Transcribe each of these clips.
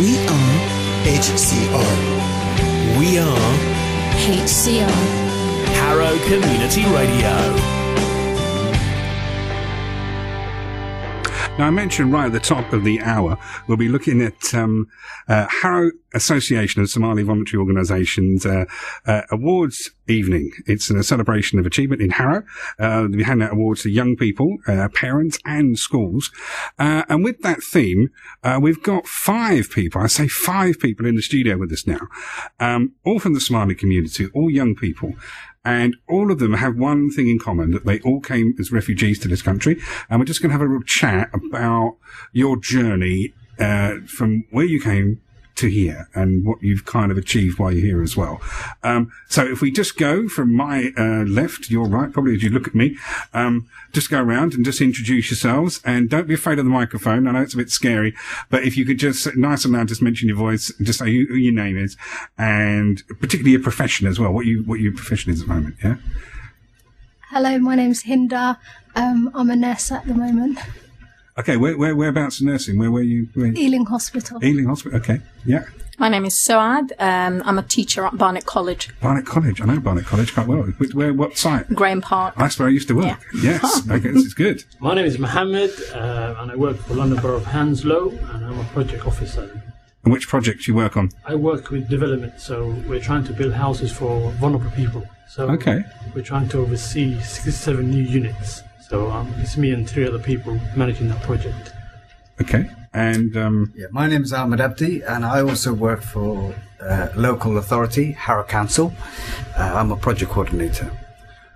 We are HCR. We are HCR. Harrow Community Radio. Now, I mentioned right at the top of the hour, we'll be looking at Harrow Association of Somali Voluntary Organisations awards evening. It's a celebration of achievement in Harrow. They'll be handing out awards to young people, parents and schools. And with that theme, we've got 5 people, I say 5 people in the studio with us now, all from the Somali community, all young people. And all of them have one thing in common, that they all came as refugees to this country. And we're just going to have a little chat about your journey from where you came to here and what you've kind of achieved while you're here as well. So if we just go from my left to your right, probably as you look at me, just go around and just introduce yourselves, and don't be afraid of the microphone. I know it's a bit scary, but if you could just nice and loud, just mention your voice and just say who your name is, and particularly your profession as well, what your profession is at the moment. Yeah. Hello, my name's Hinda. I'm a nurse at the moment. Okay, whereabouts in nursing? Where were you? Ealing Hospital. Ealing Hospital, okay, yeah. My name is Soad. I'm a teacher at Barnet College. Barnet College, I know Barnet College quite well. What site? Graham Park. That's where I used to work. Yeah. Yes, okay, this is good. My name is Mohammed, and I work for London Borough of Hounslow, and I'm a project officer. And which projects you work on? I work with development, so we're trying to build houses for vulnerable people. So we're trying to oversee 67 new units. So it's me and 3 other people managing that project. Okay, and... my name is Ahmed Abdi, and I also work for local authority, Harrow Council. I'm a project coordinator.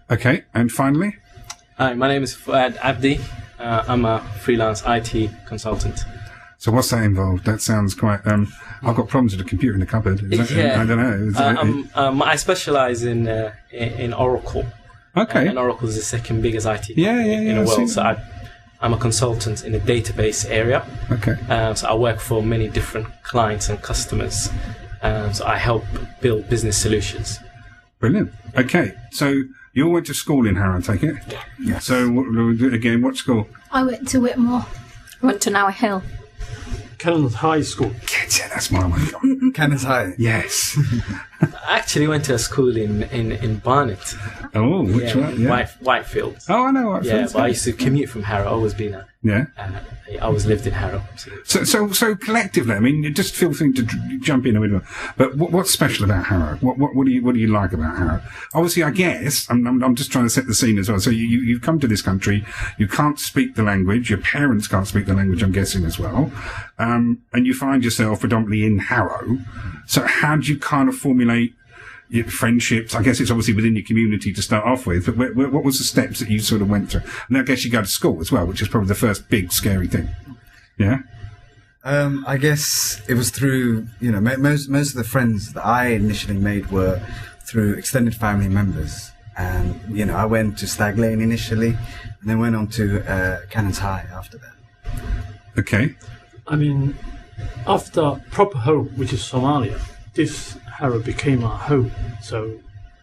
Okay, and finally? Hi, my name is Fuad Abdi. I'm a freelance IT consultant. So what's that involved? That sounds quite... I've got problems with the computer in the cupboard. I don't know. I specialise in Oracle. Okay. And Oracle is the second biggest IT company in the world. So I'm a consultant in the database area. Okay. So I work for many different clients and customers. So I help build business solutions. Brilliant. Okay. So you all went to school in Harrow, I take it? Yeah. Yes. So again, what school? I went to Whitmore. I went to Tower Hill. Kenneth High School. Yeah, that's my one. Kenneth High. Yes. I actually went to a school in Barnet. Oh, which one? Yeah. Whitefield. Oh, I know Whitefield. Yeah, but I used to commute from Harrow. I always been there. Yeah. I always lived in Harrow. So collectively, I mean, just feel free to jump in a bit. But what's special about Harrow? What do you like about Harrow? Obviously, I guess I'm just trying to set the scene as well. So you've come to this country, you can't speak the language, your parents can't speak the language, I'm guessing as well, and you find yourself predominantly in Harrow. So how do you kind of formulate your friendships? I guess it's obviously within your community to start off with, but what was the steps that you sort of went through? And I guess you go to school as well, which is probably the first big scary thing. Yeah. I guess it was through, most of the friends that I initially made were through extended family members. And, I went to Stag Lane initially, and then went on to Cannons High after that. Okay. I mean, after proper home, which is Somalia, this Harrow became our home. So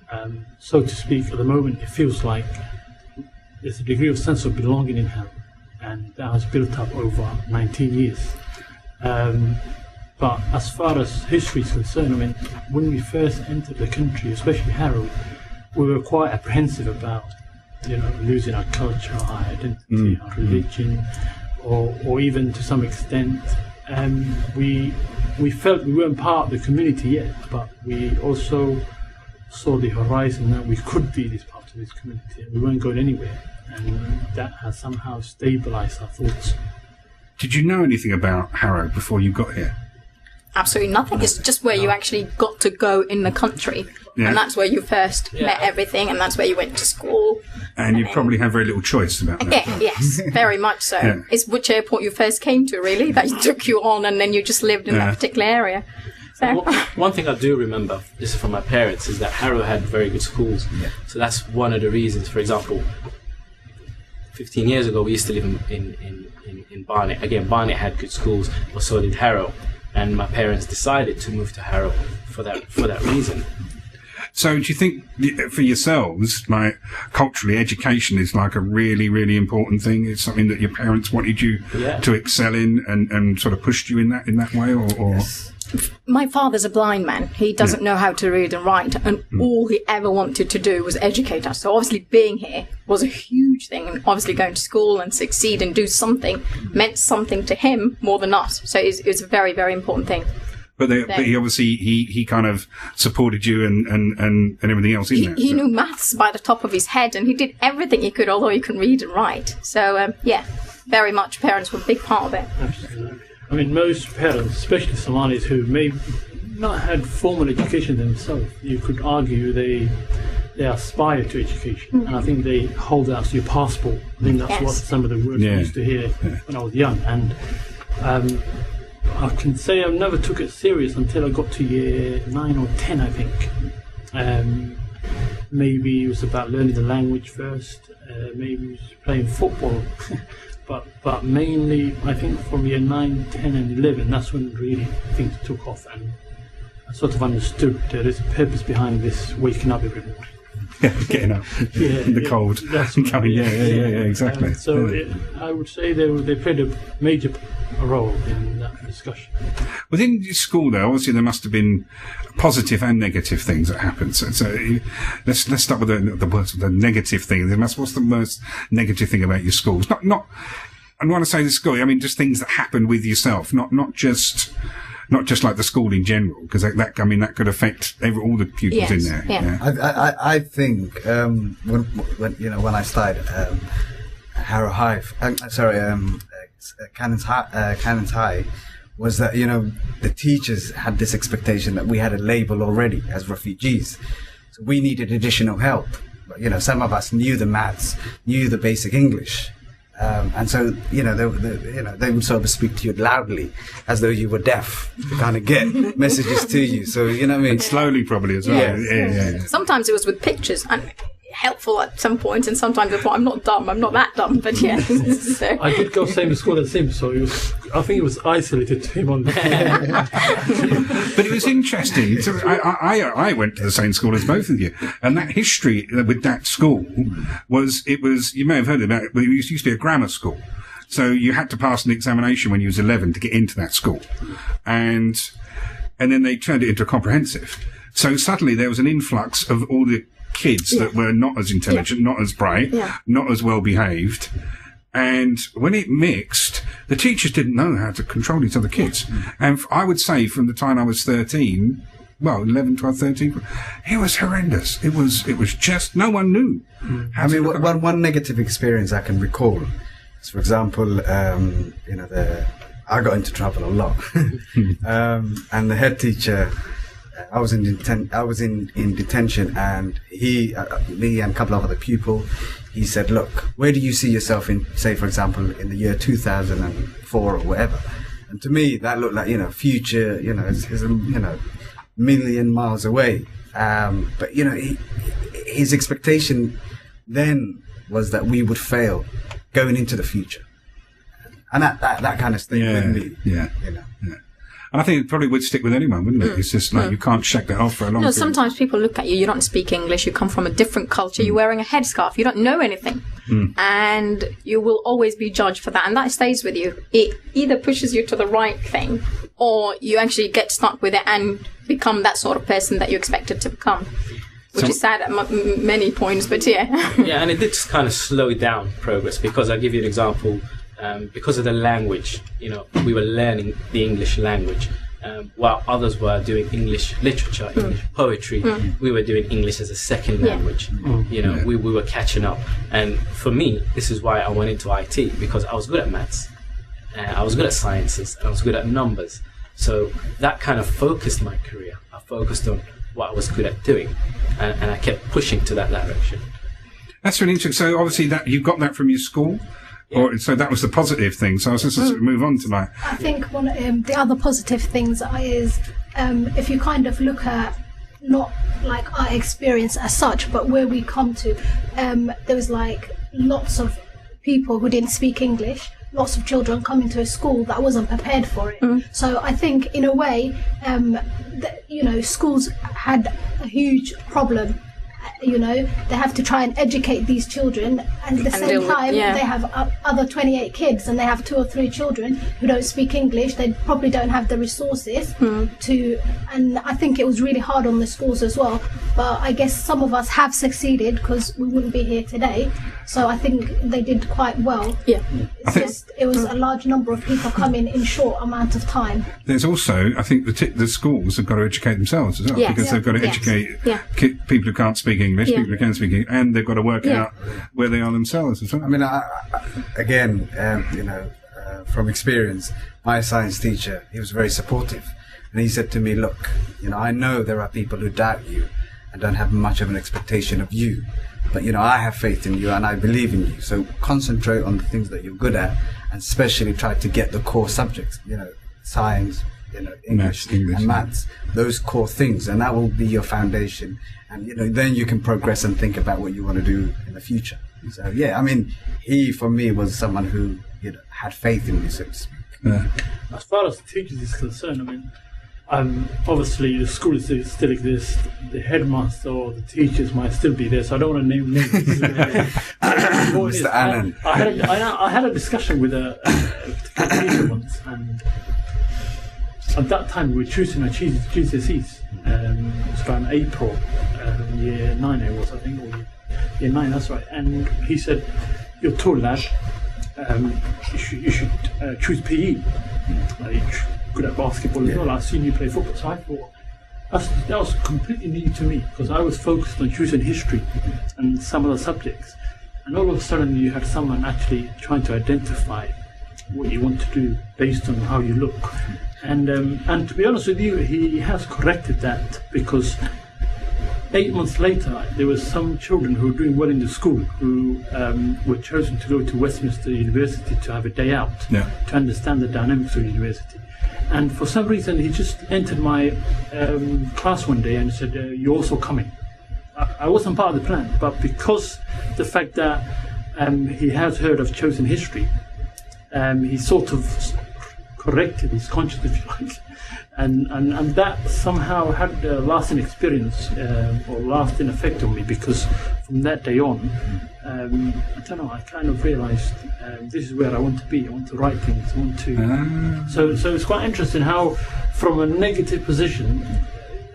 to speak, at the moment, it feels like there's a degree of sense of belonging in Harrow, and that has built up over 19 years. But as far as history is concerned, I mean, when we first entered the country, especially Harrow, we were quite apprehensive about, losing our culture, our identity, our religion, or even to some extent, we felt we weren't part of the community yet, but we also saw the horizon that we could be this part of this community, and we weren't going anywhere, and that has somehow stabilised our thoughts. Did you know anything about Harrow before you got here? Absolutely nothing. It's just where you actually got to go in the country. Yeah. And that's where you first met everything, and that's where you went to school. And you probably have very little choice about that. Again, yes, very much so. Yeah. It's which airport you first came to, really, that took you on, and then you just lived in that particular area. So. One thing I do remember, this is from my parents, is that Harrow had very good schools. Yeah. So that's one of the reasons. For example, 15 years ago, we used to live in Barnet. Again, Barnet had good schools, but so did Harrow. And my parents decided to move to Harrow for that reason. So do you think for yourselves, like culturally, education is like a really, really important thing? It's something that your parents wanted you to excel in and sort of pushed you in that way, or? Yes. My father's a blind man. He doesn't know how to read and write, and all he ever wanted to do was educate us. So obviously being here was a huge thing, and obviously going to school and succeed and do something meant something to him more than us. So it was a very, very important thing. But he obviously he kind of supported you and everything else in there. He knew maths by the top of his head, and he did everything he could, although he couldn't read and write. So very much parents were a big part of it. Absolutely. I mean, most parents, especially Somalis who may not had formal education themselves, you could argue they aspire to education, and I think they hold out to your passport. I think that's what some of the words I used to hear when I was young, and I can say I never took it serious until I got to year 9 or 10, I think. Maybe it was about learning the language first, maybe it was playing football. But mainly, I think from year 9, 10 and 11, that's when really things took off, and I sort of understood there is a purpose behind this waking up every morning. Getting up in the cold. That's right, coming, exactly. I would say they played a major role in that discussion. Within your school, though, obviously there must have been positive and negative things that happened. So let's start with the negative thing. What's the most negative thing about your schools? Not. I want to say the school. I mean, just things that happened with yourself, not just like the school in general, because that could affect all the pupils in there. Yeah. I think when I started Harrow High, Cannons High, was that the teachers had this expectation that we had a label already as refugees, so we needed additional help. But some of us knew the maths, knew the basic English. And so, they would sort of speak to you loudly as though you were deaf to kind of get messages to you. So, you know what I mean? And slowly, probably, as well. Yeah. Sometimes it was with pictures, and helpful at some points, and sometimes I thought, I'm not dumb, I'm not that dumb, but so. I did go same to school as him, so I think it was isolated to him on that. But it was interesting. So I went to the same school as both of you, and that history with that school was you may have heard about it, but it used to be a grammar school. So you had to pass an examination when you was 11 to get into that school, and then they turned it into a comprehensive. So suddenly there was an influx of all the kids that were not as intelligent, not as bright, not as well behaved. And when it mixed, the teachers didn't know how to control these other kids. And I would say from the time I was 13, 11, 12, 13, it was horrendous. It was just, no one knew. I mean, one negative experience I can recall is, for example, I got into trouble a lot. And the head teacher, I was in detention, and me and a couple of other people, he said, look, where do you see yourself in, say, for example, in the year 2004 or whatever? And to me, that looked like, future, is a million miles away. But, his expectation then was that we would fail going into the future. And that kind of thing with me. Yeah. And I think it probably would stick with anyone, wouldn't it? It's just like you can't shake that off for a long time. Sometimes people look at you, you don't speak English, you come from a different culture, you're wearing a headscarf, you don't know anything. And you will always be judged for that, and that stays with you. It either pushes you to the right thing, or you actually get stuck with it and become that sort of person that you expected to become. Which is sad at many points, but yeah. Yeah, and it did just kind of slow down progress, because I'll give you an example. Because of the language, we were learning the English language, while others were doing English literature, English poetry. We were doing English as a second language. We were catching up. And for me, this is why I went into IT, because I was good at maths, I was good at sciences, and I was good at numbers. So that kind of focused my career. I focused on what I was good at doing, and I kept pushing to that direction. That's really interesting. So obviously that you got that from your school? So that was the positive thing. So I was just to move on to that. I think one of the other positive things is if you kind of look at not like our experience as such, but where we come to, there was like lots of people who didn't speak English, lots of children coming to a school that wasn't prepared for it. So I think, in a way, schools had a huge problem. They have to try and educate these children, and at the same time, they have other 28 kids, and they have 2 or 3 children who don't speak English. They probably don't have the resources to, and I think it was really hard on the schools as well. But I guess some of us have succeeded, because we wouldn't be here today. So I think they did quite well. Yeah, it was a large number of people coming in short amount of time. There's also, I think, the schools have got to educate themselves as well, because they've got to educate people who can't speak English, people who can speak English, and they've got to work out where they are themselves as well. I mean, again, from experience, my science teacher, he was very supportive, and he said to me, "Look, I know there are people who doubt you and don't have much of an expectation of you. But, I have faith in you and I believe in you. So concentrate on the things that you're good at, and especially try to get the core subjects, science, English and maths, those core things. And that will be your foundation. And, then you can progress and think about what you want to do in the future." So, I mean, he, for me, was someone who, had faith in me, so to speak. Yeah. As far as the teachers is concerned, I mean, obviously the school still exists, the headmaster or the teachers might still be there, so I don't want to name names. Mr. Allen. I had a discussion with a teacher once, and at that time we were choosing our GCSEs. It was around April, year 9 it was, I think, or year 9, that's right. And he said, "You're tall, lad, you should choose PE. Good at basketball as well. I've seen you play football." So I thought that was completely new to me, because I was focused on choosing history and some other subjects, and all of a sudden you had someone actually trying to identify what you want to do based on how you look. And to be honest with you, he has corrected that, because 8 months later, there were some children who were doing well in the school who were chosen to go to Westminster University to have a day out to understand the dynamics of university. And for some reason, he just entered my class one day and said, "You're also coming." I wasn't part of the plan, but because the fact that he has heard of chosen history, he sort of corrected his conscience, if you like. And that somehow had a lasting experience or lasting effect on me, because from that day on, I don't know, I kind of realised this is where I want to be. I want to write things. I want to. So it's quite interesting how, from a negative position,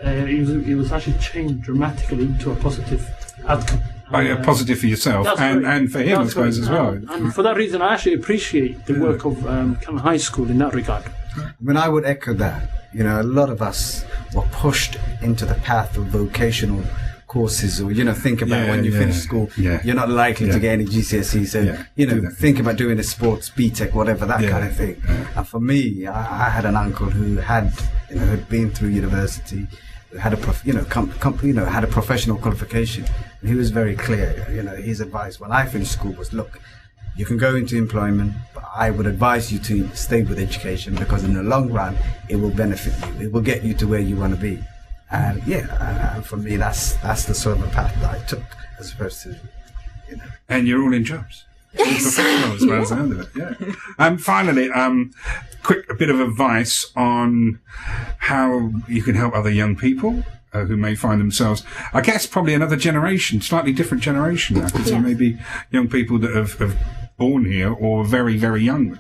it was actually changed dramatically into a positive outcome. Positive for yourself and for him, I suppose, as well. And for that reason, I actually appreciate the work of Cannon High School in that regard. I mean, I would echo that. A lot of us were pushed into the path of vocational courses, or think about when you finish school, you're not likely to get any GCSEs, so think about doing a sports BTEC, whatever, that kind of thing. And for me, I had an uncle who had had been through university, had a had a professional qualification, and he was very clear. His advice when I finished school was, "Look, you can go into employment, but I would advise you to stay with education, because in the long run, it will benefit you. It will get you to where you want to be." And and for me, that's the sort of a path that I took, as opposed to, And you're all in jobs. Yes. Professional as well as the end of it. Finally, a bit of advice on how you can help other young people who may find themselves, I guess, probably another generation, slightly different generation now, because there may be young people that have born here or very, very young.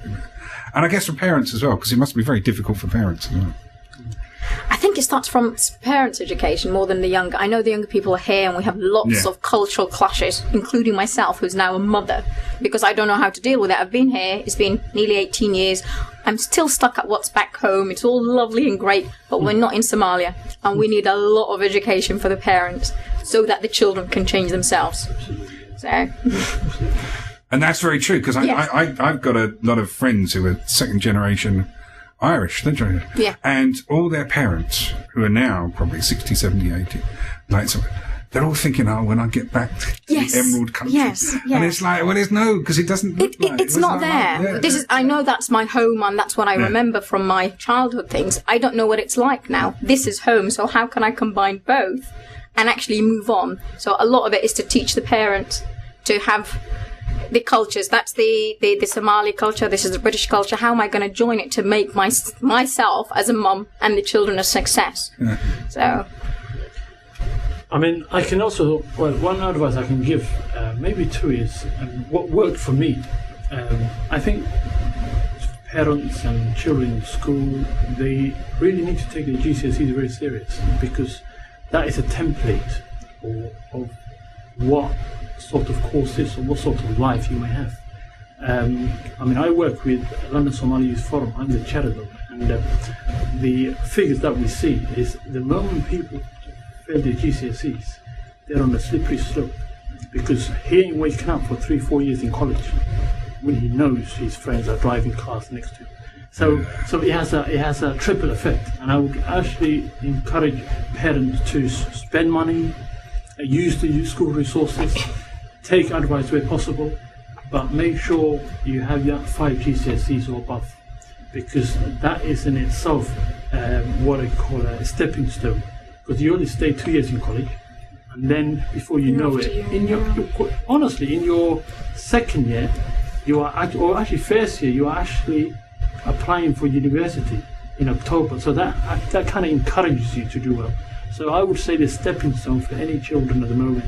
And I guess for parents as well, because it must be very difficult for parents as well. I think it starts from parents' education more than the younger. I know the younger people are here, and we have lots of cultural clashes, including myself, who's now a mother, because I don't know how to deal with it. I've been here, it's been nearly 18 years. I'm still stuck at what's back home. It's all lovely and great, but we're not in Somalia, and we need a lot of education for the parents so that the children can change themselves. So. And that's very true, because I've got a lot of friends who are second generation Irish, and all their parents, who are now probably 60, 70, 80, they're all thinking, when I get back to the Emerald Country. And it's like, well, it's no, because it doesn't look like it's not there. I know that's my home, and that's what I remember from my childhood things. I don't know what it's like now. This is home, so how can I combine both and actually move on? So a lot of it is to teach the parents to have the cultures. That's the Somali culture. This is the British culture. How am I going to join it to make myself as a mum and the children a success? So, I mean, I can also, one advice I can give, maybe two, is what worked for me. I think parents and children in school, they really need to take their GCSEs very serious, because that is a template of what sort of courses or what sort of life you may have. I mean, I work with London Somali Youth Forum. I'm the chair of them, and the figures that we see is the moment people fail their GCSEs, they're on a slippery slope, because he ain't waking up for 3-4 years in college when he knows his friends are driving cars next to him. So it has a triple effect, and I would actually encourage parents to spend money, use the school resources, take advice where possible, but make sure you have your 5 GCSEs or above, because that is in itself what I call a stepping stone. Because you only stay 2 years in college, and then before you know it, in your second year, you are actually first year, you are actually applying for university in October. So that kind of encourages you to do well. So I would say the stepping stone for any children at the moment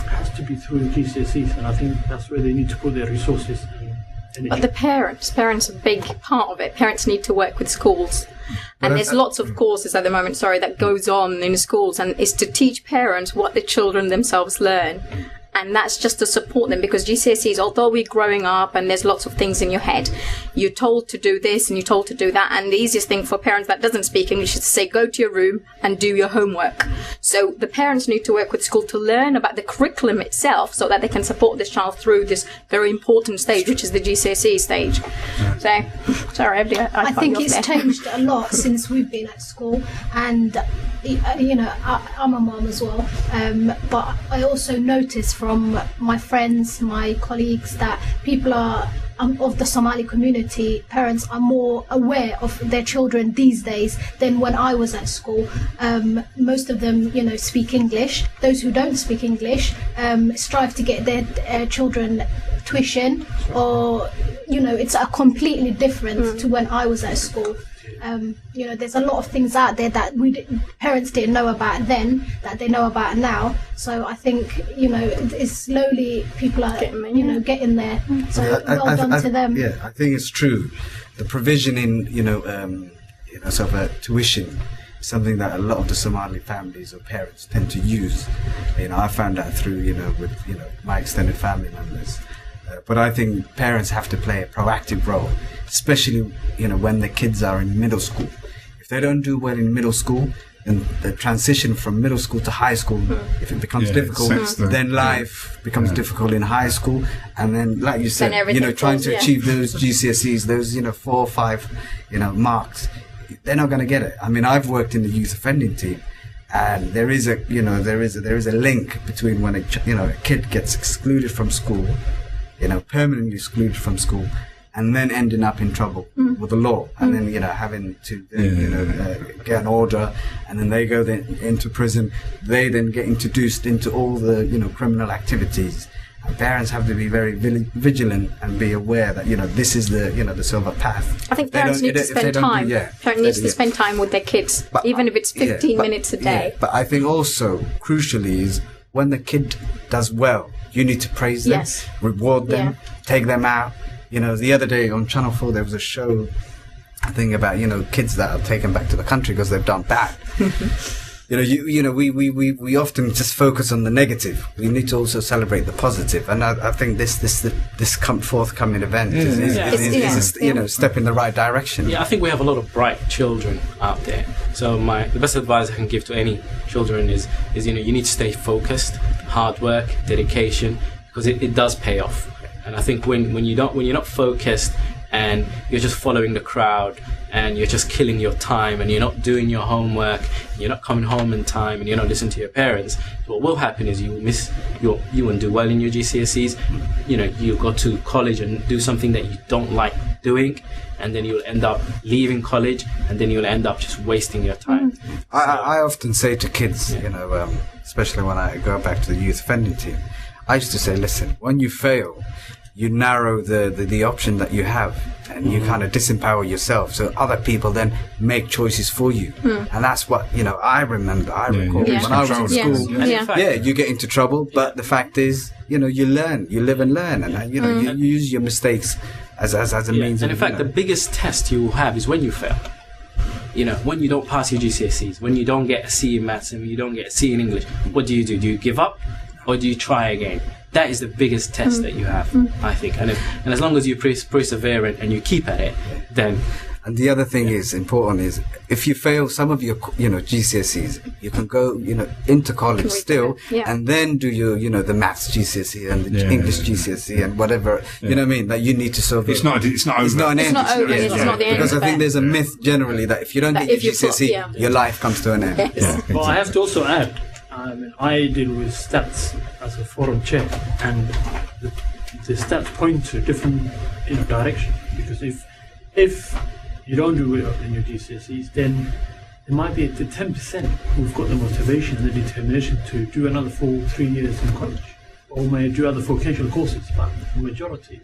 has to be through the GCSEs, and I think that's where they need to put their resources and energy. But the parents are a big part of it. Parents need to work with schools. And there's lots of courses at the moment, that goes on in schools, and it's to teach parents what the children themselves learn. And that's just to support them, because GCSEs, although we're growing up and there's lots of things in your head, you're told to do this and you're told to do that. And the easiest thing for parents that doesn't speak English is to say, go to your room and do your homework. So the parents need to work with school to learn about the curriculum itself, so that they can support this child through this very important stage, which is the GCSE stage. So, sorry, I think it's changed a lot since we've been at school, and I'm a mum as well, but I also notice from my friends, my colleagues, that people are of the Somali community, parents are more aware of their children these days than when I was at school. Most of them, speak English. Those who don't speak English strive to get their children tuition, or it's a completely different to when I was at school. There's a lot of things out there that parents didn't know about then that they know about now. So I think it's slowly people are getting there. So well done to them. Yeah, I think it's true. The provision in sort of tuition is something that a lot of the Somali families or parents tend to use. I found that through with my extended family members. But I think parents have to play a proactive role, especially when the kids are in middle school. If they don't do well in middle school, then the transition from middle school to high school, if it becomes difficult, then life becomes difficult in high school. And then, like you said, trying to achieve those GCSEs, those 4 or 5 marks, they're not going to get it. I mean, I've worked in the youth offending team, and there is a link between when a kid gets excluded from school, permanently excluded from school, and then ending up in trouble with the law, and then having to get an order, and then they go into prison. They then get introduced into all the criminal activities. And parents have to be very vigilant and be aware that this is the silver path. I think parents need to spend time. Parents need to spend time with their kids, even if it's 15 minutes a day. But I think also crucially is when the kid does well, you need to praise them, reward them, take them out. The other day on Channel 4 there was a show, I think, about kids that are taken back to the country because they've done bad. We often just focus on the negative. We need to also celebrate the positive, and I think this forthcoming event is a step in the right direction. Yeah, I think we have a lot of bright children out there. So the best advice I can give to any children is you need to stay focused, hard work, dedication, because it does pay off. And I think when you're not focused and you're just following the crowd and you're just killing your time and you're not doing your homework, you're not coming home in time, and you're not listening to your parents, what will happen is you won't do well in your GCSEs. You'll go to college and do something that you don't like doing, and then you'll end up leaving college, and then you'll end up just wasting your time. I often say to kids, especially when I go back to the youth offending team, I used to say, listen, when you fail, you narrow the option that you have, and you kind of disempower yourself, so other people then make choices for you. And that's what, you know, I recall when I was in school. You get into trouble, but the fact is, you know, you learn, you live and learn, and you know, you use your mistakes as a means. And in fact, the biggest test you will have is when you fail. You know, when you don't pass your GCSEs, when you don't get a C in maths and when you don't get a C in English, what do? Do you give up, or do you try again? That is the biggest test that you have, I think. And as long as you persevere and you keep at it, then... And the other thing is important is, if you fail some of your, you know, GCSEs, you can go, you know, into college still, and then do your, you know, the maths GCSE and the English GCSE and whatever, you know what I mean, that you need to sort of... It's not over. It's not the end. Because I think there's a myth generally that if you don't get your GCSE, your life comes to an end. Well, I have to also add, I deal with stats as a forum chair, and the stats point to different, you know, direction. Because if you don't do well in your GCSEs, then there might be the 10% who've got the motivation and the determination to do another 3 years in college, or may do other vocational courses. But the majority,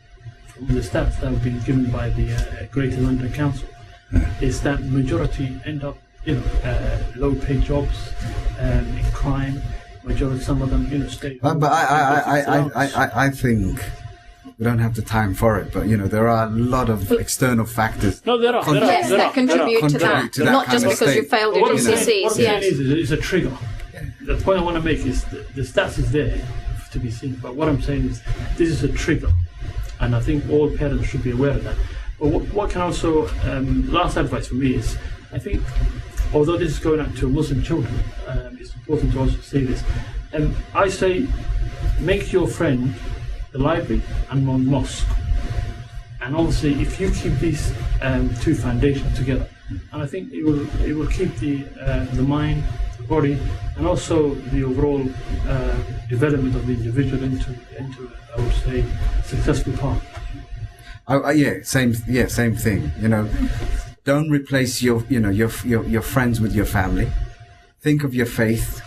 from the stats that have been given by the Greater London Council, is that majority end up, you know, low-paid jobs, in crime. Majority, some of them, you know, stay. But I think we don't have the time for it. But you know, there are a lot of external factors. No, there are. That contribute to that. Not just because you failed your GCSEs. What I'm saying is a trigger. The point I want to make is the stats is there to be seen. But what I'm saying is this is a trigger, and I think all parents should be aware of that. But what can also last advice for me is, I think, although this is going out to Muslim children, it's important to also say this. I say, make your friend the library and one mosque. And obviously, if you keep these two foundations together, and I think it will keep the mind, the body, and also the overall development of the individual into I would say successful path. Same thing. You know, don't replace your friends with your family. Think of your faith,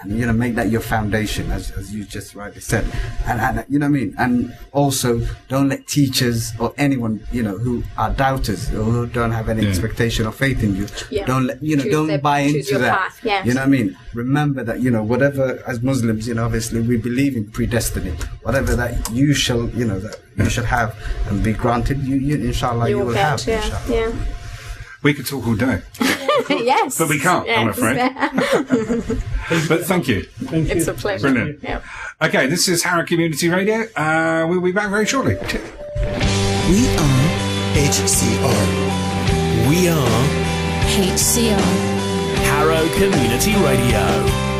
and you know, make that your foundation, as you just rightly said. And you know what I mean. And also, don't let teachers or anyone, you know, who are doubters or who don't have any expectation or faith in you, don't buy into that. Path, yes. You know what I mean. Remember that, you know, whatever, as Muslims, you know, obviously we believe in predestiny. Whatever that you shall, you know, that you should have and be granted, you inshallah you will have. Yeah. We could talk all day. Yes. But we can't, I'm afraid. But thank you. It's a pleasure. Brilliant. Yeah. Okay, this is Harrow Community Radio. We'll be back very shortly. We are HCR. We are HCR. Harrow Community Radio.